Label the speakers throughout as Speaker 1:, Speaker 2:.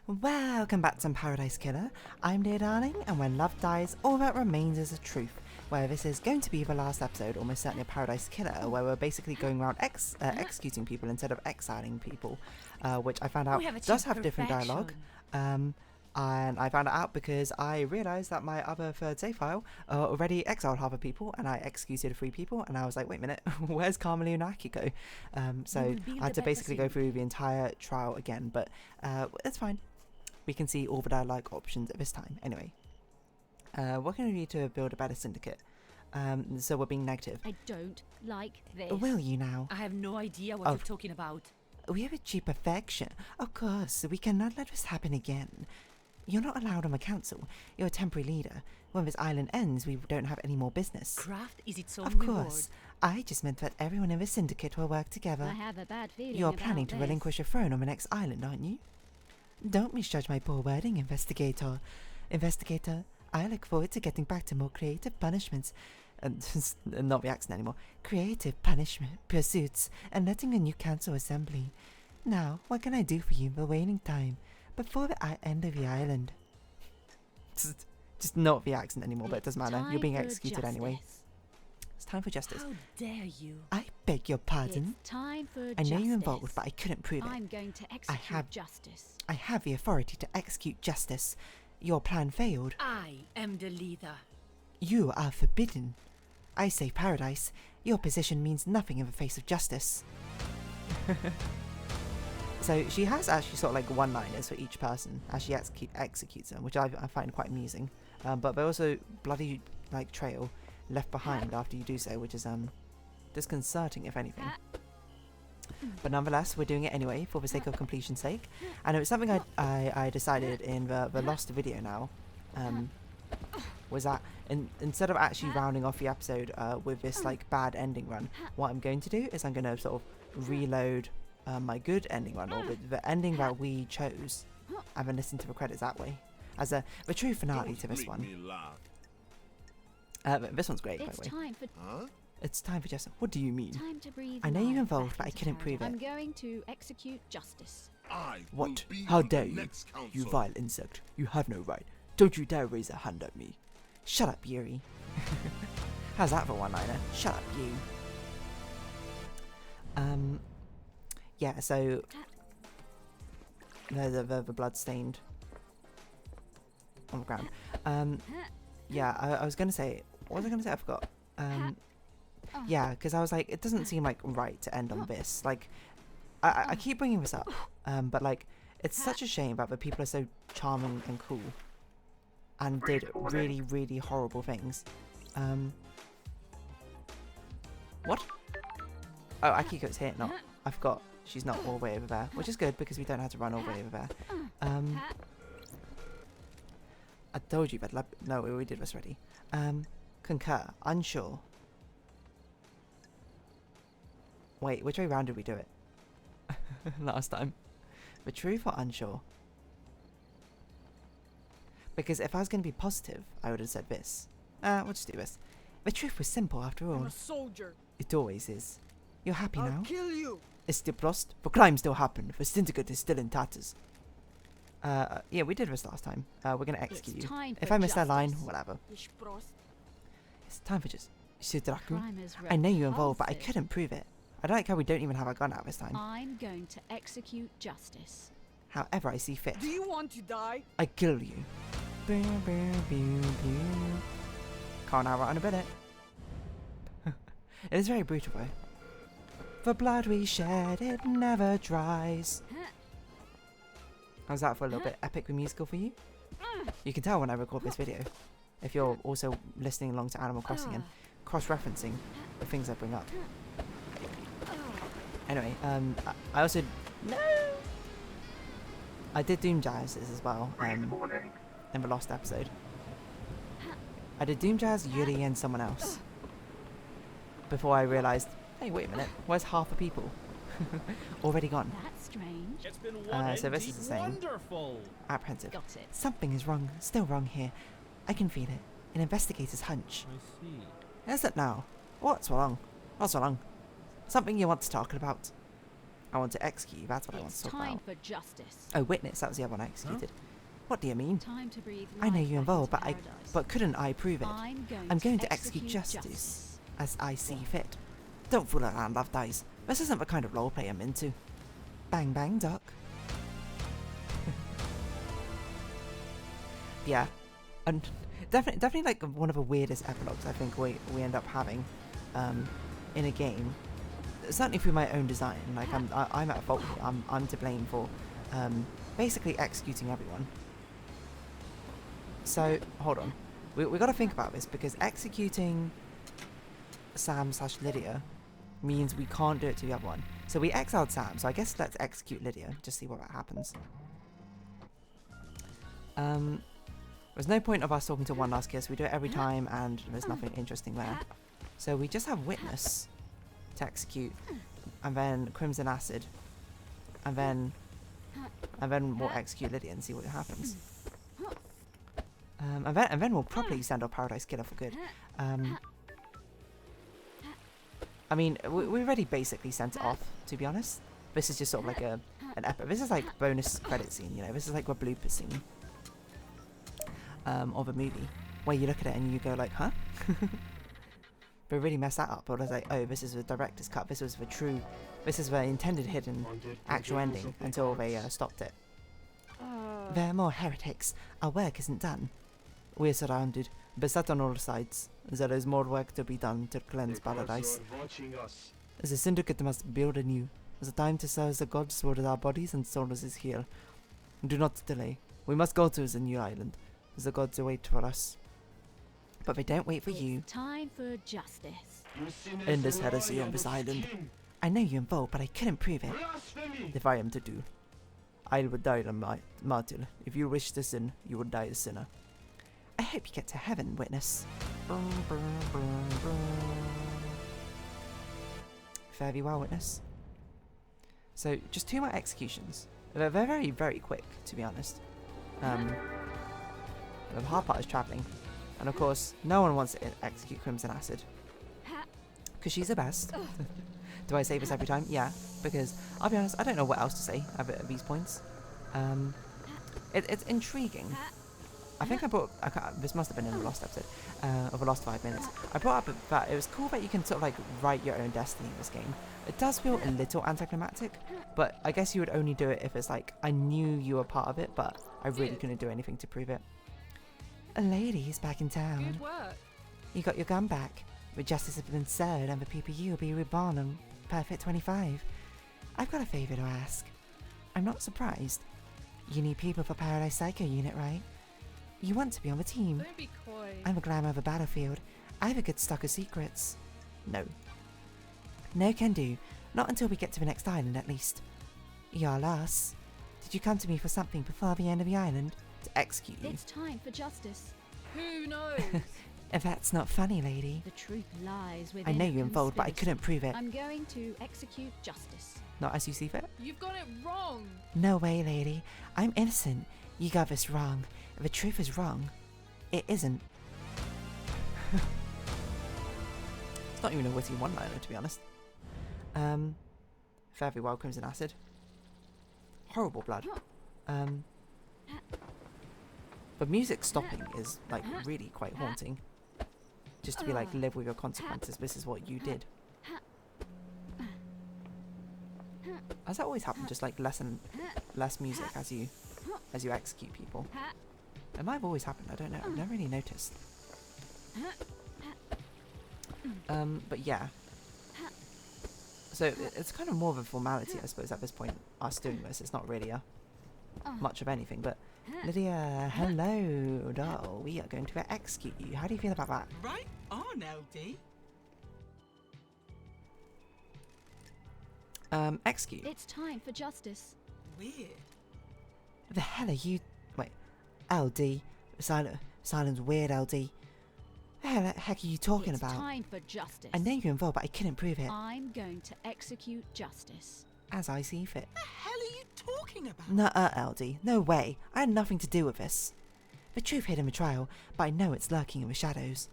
Speaker 1: Welcome back to Paradise Killer. I'm dear darling, and when love dies, all that remains is a truth. Where this is going to be the last episode, almost certainly a Paradise Killer, where we're basically going around executing people instead of exiling people, which I found out does have different dialogue. And I found it out because I realised that my other third save file already exiled half of people, and I executed 3 people, and I was like, wait a minute, where's Carmelie and Akiko? So I had to basically go through the entire trial again, but it's fine. We can see all the dialogue options at this time. Anyway, we're going to need to build a better syndicate. So we're being negative.
Speaker 2: I don't like this.
Speaker 1: Will you now?
Speaker 3: I have no idea what you're talking about.
Speaker 1: We have achieved perfection. Of course, we cannot let this happen again. You're not allowed on the council. You're a temporary leader. When this island ends, we don't have any more business.
Speaker 3: Craft is its own
Speaker 1: Of
Speaker 3: reward.
Speaker 1: course. I just meant that everyone in the syndicate will work together.
Speaker 2: I have a bad feeling
Speaker 1: You're
Speaker 2: about
Speaker 1: planning to
Speaker 2: this.
Speaker 1: relinquish your throne on the next island, aren't you? Don't misjudge my poor wording, Investigator. Investigator, I look forward to getting back to more creative punishments. Not the accent anymore. Creative punishment pursuits and letting a new council assembly. Now, what can I do for you in the waiting time before the end of the island? Just not the accent anymore, but it doesn't matter. You're being executed anyway. It's time for justice.
Speaker 3: How dare you?
Speaker 1: I beg your pardon.
Speaker 2: It's time for
Speaker 1: I know
Speaker 2: justice.
Speaker 1: you're involved, but I couldn't prove it.
Speaker 2: I'm going to execute justice.
Speaker 1: I have the authority to execute justice. Your plan failed.
Speaker 3: I am the leader.
Speaker 1: You are forbidden. I say Paradise. Your position means nothing in the face of justice. So she has actually sort of like one-liners for each person as she executes them, which I find quite amusing. But they also bloody like trail left behind after you do so, which is disconcerting if anything. But nonetheless, we're doing it anyway for the sake of completion's sake. And it was something I decided in the lost video now, was that instead of actually rounding off the episode with this like bad ending run, what I'm going to do is I'm going to sort of reload my good ending run, or the ending that we chose, and then listen to the credits that way as the true finale to this one. This one's great, by the way.
Speaker 2: Time for
Speaker 1: It's time for justice. What do you mean?
Speaker 2: time to breathe.
Speaker 1: I know you're
Speaker 2: life
Speaker 1: involved,
Speaker 2: back
Speaker 1: but I
Speaker 2: into
Speaker 1: couldn't prove
Speaker 2: paradise.
Speaker 1: it.
Speaker 2: I'm going to execute justice.
Speaker 1: What? How dare you? You vile insect. You have no right. Don't you dare raise a hand at me. Shut up, Yuri. How's that for one-liner? Shut up, you. Yeah, so the blood stained on the ground. Yeah, I was gonna say, what was I gonna say? I forgot. Yeah, because I was like, it doesn't seem like right to end on this. Like, I keep bringing this up, but like, it's such a shame that the people are so charming and cool, and did really, really horrible things. What? Oh, Akiko's here. No, I forgot. She's not all the way over there, which is good because we don't have to run all the way over there. I told you that. No, we did this already. Concur. Unsure. Wait, which way round did we do it? Last time. The truth or unsure? Because if I was going to be positive, I would have said this. We'll just do this. The truth was simple after all.
Speaker 4: I'm a soldier.
Speaker 1: It always is. You're happy now?
Speaker 4: I'll kill you.
Speaker 1: It's still lost. The crime still happened. The syndicate is still in tatters. Yeah, we did this last time. We're going to execute you. If I miss that line, whatever. It's time for just... I know you're involved, but I couldn't prove it. I don't like how we don't even have a gun out this time.
Speaker 2: I'm going to execute justice.
Speaker 1: However I see fit.
Speaker 4: Do you want to die?
Speaker 1: I kill you. Can't outrun a minute. It is very brutal though. The blood we shed, it never dries. How's that for a little bit epic and musical for you? You can tell when I record this video, if you're also listening along to Animal Crossing and cross-referencing the things I bring up. Anyway, I also... No! I did Doom Jazz's as well, in the lost episode. I did Doom Jazz, Yuri, and someone else. Before I realised, hey, wait a minute, where's half the people? Already gone.
Speaker 2: That's strange.
Speaker 5: It's been one
Speaker 1: So this is the same.
Speaker 5: wonderful.
Speaker 1: Apprehensive.
Speaker 2: Got it.
Speaker 1: Something is wrong, still wrong here. I can feel it. An investigator's hunch.
Speaker 5: I see.
Speaker 1: Is it now? What's wrong? What's wrong? Something you want to talk about? I want to execute you. That's what I want to
Speaker 2: It's
Speaker 1: talk
Speaker 2: time
Speaker 1: about.
Speaker 2: for justice.
Speaker 1: Oh, witness. That was the other one I executed. What do you mean?
Speaker 2: Time to breathe
Speaker 1: I know
Speaker 2: life
Speaker 1: you're
Speaker 2: back
Speaker 1: involved,
Speaker 2: into
Speaker 1: but
Speaker 2: paradise.
Speaker 1: couldn't I prove it? I'm going to execute justice as I see fit. Don't fool around, Love Dies. This isn't the kind of roleplay I'm into. Bang bang duck. Yeah, and definitely like one of the weirdest epilogues I think we end up having in a game. Certainly through my own design. Like I'm at fault here. I'm to blame for basically executing everyone. So hold on, we got to think about this because executing Sam/Lydia means we can't do it to the other one. So we exiled Sam, so I guess let's execute Lydia, just see what happens. There's no point of us talking to one last kiss, we do it every time and there's nothing interesting there. So we just have witness to execute, and then Crimson Acid, and then we'll execute Lydia and see what happens. And then we'll probably send our Paradise Killer for good. I mean, we already basically sent it off, to be honest. This is just sort of like an epic. This is like bonus credit scene, you know. This is like a blooper scene of a movie where you look at it and you go like, huh? But really mess that up. Or it's like, oh, this is the director's cut. This is the intended hidden actual ending until they stopped it. There are more heretics. Our work isn't done. We're surrounded, beset on all sides. There is more work to be done to cleanse paradise. The syndicate must build anew. The time to serve the gods with our bodies and souls is here. Do not delay. We must go to the new island. The gods await for us. But they don't wait for you.
Speaker 2: Time for justice.
Speaker 1: In this heresy on this island. I know you're involved, but I couldn't prove it. If I am to do, I would die a martyr. If you wish to sin, you would die a sinner. I hope you get to heaven, witness. Fare thee well, witness. So, just 2 more executions. They're very, very quick, to be honest. The hard part is travelling. And of course, no one wants to execute Crimson Acid. Because she's the best. Do I say this every time? Yeah. Because, I'll be honest, I don't know what else to say at these points. It's intriguing. I think this must have been in the last episode, of the last 5 minutes. I brought up that it was cool that you can sort of like write your own destiny in this game. It does feel a little anticlimactic, but I guess you would only do it if it's like, I knew you were part of it, but I really couldn't do anything to prove it. A lady's back in town.
Speaker 4: Good work.
Speaker 1: You got your gun back. The justice has been served and the PPU will be reborn on Perfect 25. I've got a favour to ask. I'm not surprised. You need people for Paradise Psycho Unit, right? You want to be on the team.
Speaker 4: Don't be coy.
Speaker 1: I'm a glamour of the battlefield. I have a good stock of secrets. No. No can do. Not until we get to the next island, at least. You're lost. Did you come to me for something before the end of the island? To execute you?
Speaker 2: It's time for justice.
Speaker 4: Who knows?
Speaker 1: If that's not funny, lady.
Speaker 2: The truth lies within
Speaker 1: I know
Speaker 2: a
Speaker 1: you're involved, but I
Speaker 2: conspiracy.
Speaker 1: couldn't prove it.
Speaker 2: I'm going to execute justice.
Speaker 1: Not as you see fit?
Speaker 4: You've got it wrong.
Speaker 1: No way, lady. I'm innocent. You got this wrong. The truth is wrong. It isn't. It's not even a witty one-liner, to be honest. Fare thee well, Crimson Acid. Horrible blood. The music stopping is, like, really quite haunting. Just to be like, live with your consequences, this is what you did. Has that always happened? Just like less music as you execute people? It might have always happened, I don't know, I've never really noticed. But yeah. So it's kind of more of a formality, I suppose, at this point, us doing this. It's not really much of anything, but Lydia, hello, doll. We are going to execute you. How do you feel about that?
Speaker 5: Right on, LD.
Speaker 1: Execute.
Speaker 2: It's time for justice.
Speaker 5: Weird.
Speaker 1: The hell are you? Wait, LD. Silence weird, LD. The heck are you talking
Speaker 2: It's
Speaker 1: about?
Speaker 2: time for justice.
Speaker 1: I know you're involved, but I couldn't prove it.
Speaker 2: I'm going to execute justice.
Speaker 1: As I see fit.
Speaker 5: The hell are you talking about?
Speaker 1: Nuh-uh, LD. No way. I had nothing to do with this. The truth hid in the trial, but I know it's lurking in the shadows.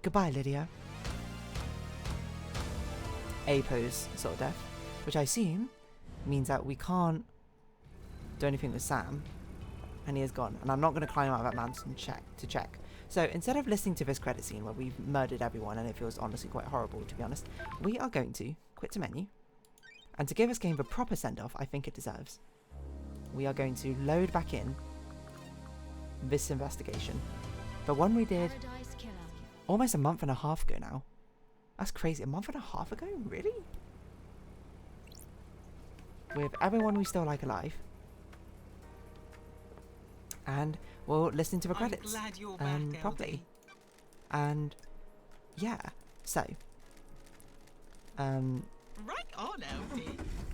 Speaker 1: Goodbye, Lydia. A pose, sort of death. Which I assume means that we can't do anything with Sam, and he is gone. And I'm not going to climb out of that mountain to check. So instead of listening to this credit scene where we've murdered everyone, and it feels honestly quite horrible to be honest, we are going to quit to menu, and to give this game the proper send-off I think it deserves, we are going to load back in this investigation. The one we did
Speaker 2: Paradise Killer.
Speaker 1: almost a month and a half ago now. That's crazy. A month and a half ago? Really? With everyone we still like alive. And we'll listen to the credits
Speaker 5: I'm glad you're back,
Speaker 1: properly. And yeah, so
Speaker 5: Right on, LD.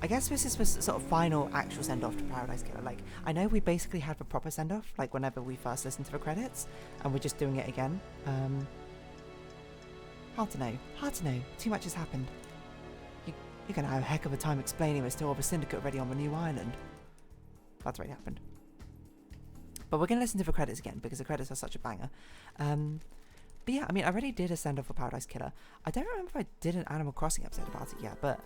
Speaker 1: I guess this is the sort of final actual send-off to Paradise Killer. Like, I know we basically had the proper send-off, like whenever we first listened to the credits, and we're just doing it again. Hard to know. Too much has happened. You're gonna have a heck of a time explaining this to all the syndicate already on the new island. That's already happened. But we're gonna listen to the credits again, because the credits are such a banger. But yeah, I mean, I already did a send-off for Paradise Killer. I don't remember if I did an Animal Crossing episode about it yet, but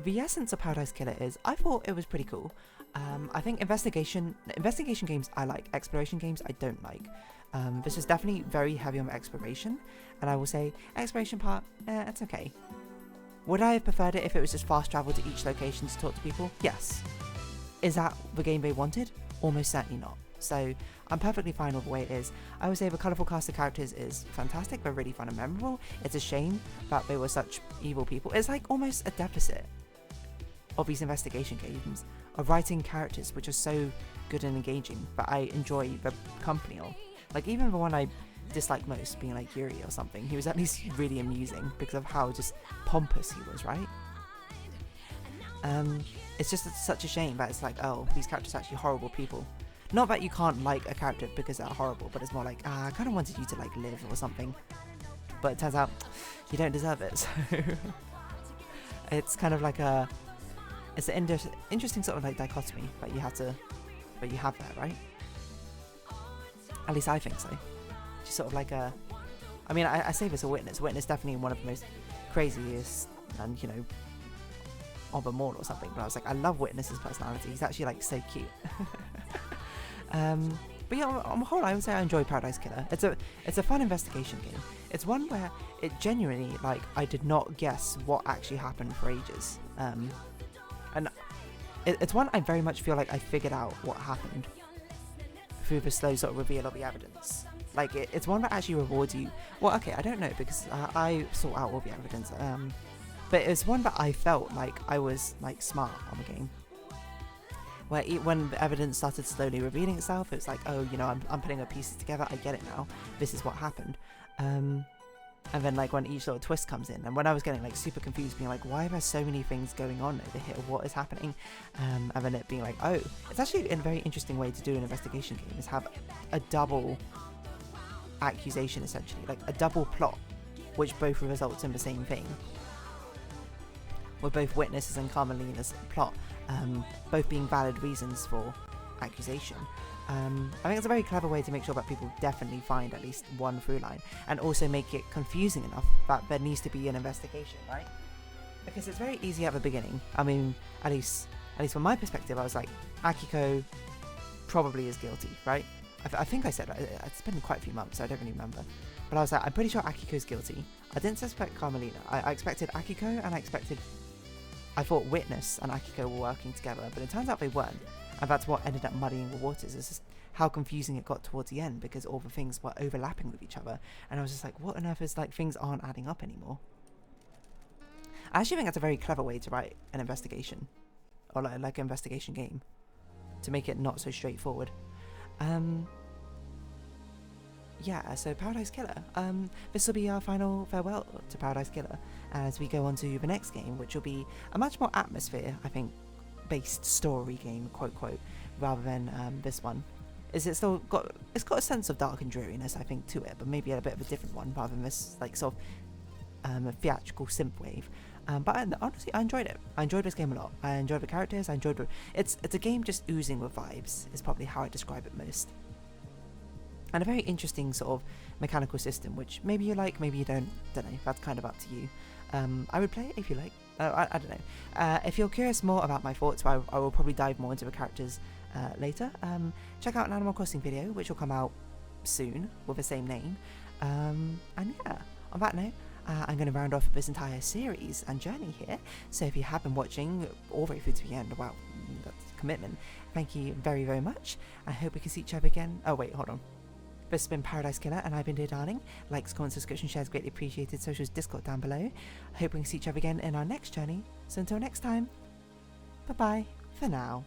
Speaker 1: the essence of Paradise Killer is, I thought it was pretty cool. I think investigation games I like, exploration games I don't like. This is definitely very heavy on exploration, and I will say, exploration part, it's okay. Would I have preferred it if it was just fast travel to each location to talk to people? Yes. Is that the game they wanted? Almost certainly not. So I'm perfectly fine with the way it is. I would say the colourful cast of characters is fantastic. They're really fun and memorable. It's a shame that they were such evil people. It's like almost a deficit of these investigation games of writing characters which are so good and engaging that I enjoy the company of. Like even the one I dislike most, being like Yuri or something, he was at least really amusing because of how just pompous he was, right? It's just such a shame that it's like, oh, these characters are actually horrible people. Not that you can't like a character because they're horrible, but it's more like, I kind of wanted you to like live or something. But it turns out you don't deserve it. So it's kind of like it's an interesting sort of like dichotomy that you have there, right? At least I think so. Just sort of like I mean, I say this a Witness. Witness definitely one of the most craziest and, of them all or something. But I was like, I love Witness's personality. He's actually like so cute. But yeah, on the whole, I would say I enjoy Paradise Killer. It's a fun investigation game. It's one where it genuinely, like, I did not guess what actually happened for ages. And it's one I very much feel like I figured out what happened through the slow sort of reveal of the evidence. Like, it's one that actually rewards you. Well, okay, I don't know, because I sought out all the evidence. But it's one that I felt like I was, like, smart on the game. Where when the evidence started slowly revealing itself, it's like, oh, I'm putting the pieces together, I get it now, this is what happened. And then like when each sort of twist comes in, and when I was getting like super confused, being like, why are there so many things going on over here, what is happening? And then it being like, oh, it's actually a very interesting way to do an investigation game, is have a double accusation essentially, like a double plot, which both results in the same thing. With both Witnesses and Carmelina's plot both being valid reasons for accusation. I think it's a very clever way to make sure that people definitely find at least one through line, and also make it confusing enough that there needs to be an investigation, right? Because it's very easy at the beginning. I mean, at least from my perspective, I was like, Akiko probably is guilty, right? I think I said that. It's been quite a few months, so I don't really remember. But I was like, I'm pretty sure Akiko's guilty. I didn't suspect Carmelina. I expected Akiko, and I thought Witness and Akiko were working together, but it turns out they weren't. And that's what ended up muddying the waters. It's just how confusing it got towards the end, because all the things were overlapping with each other. And I was just like, what on earth is, like, things aren't adding up anymore. I actually think that's a very clever way to write an investigation, or like an investigation game, to make it not so straightforward. Yeah, so Paradise Killer. This will be our final farewell to Paradise Killer as we go on to the next game, which will be a much more atmosphere, I think, based story game, quote quote, rather than this one. It's got a sense of dark and dreariness, I think, to it, but maybe a bit of a different one rather than this like sort of theatrical synthwave. But honestly, I enjoyed it. I enjoyed this game a lot. I enjoyed the characters. It's a game just oozing with vibes, is probably how I describe it most. And a very interesting sort of mechanical system, which maybe you like, maybe you don't know, that's kind of up to you. I would play it if you like. I don't know. If you're curious more about my thoughts, I will probably dive more into the characters later. Check out an Animal Crossing video, which will come out soon with the same name. And yeah, on that note, I'm going to round off this entire series and journey here. So if you have been watching all the way through to the end, wow, that's a commitment. Thank you very, very much. I hope we can see each other again. Oh wait, hold on. This has been Paradise Killer, and I've been Dear Darling. Likes, comments, subscription, shares greatly appreciated. Socials, Discord down below. I hope we can see each other again in our next journey. So until next time, bye bye for now.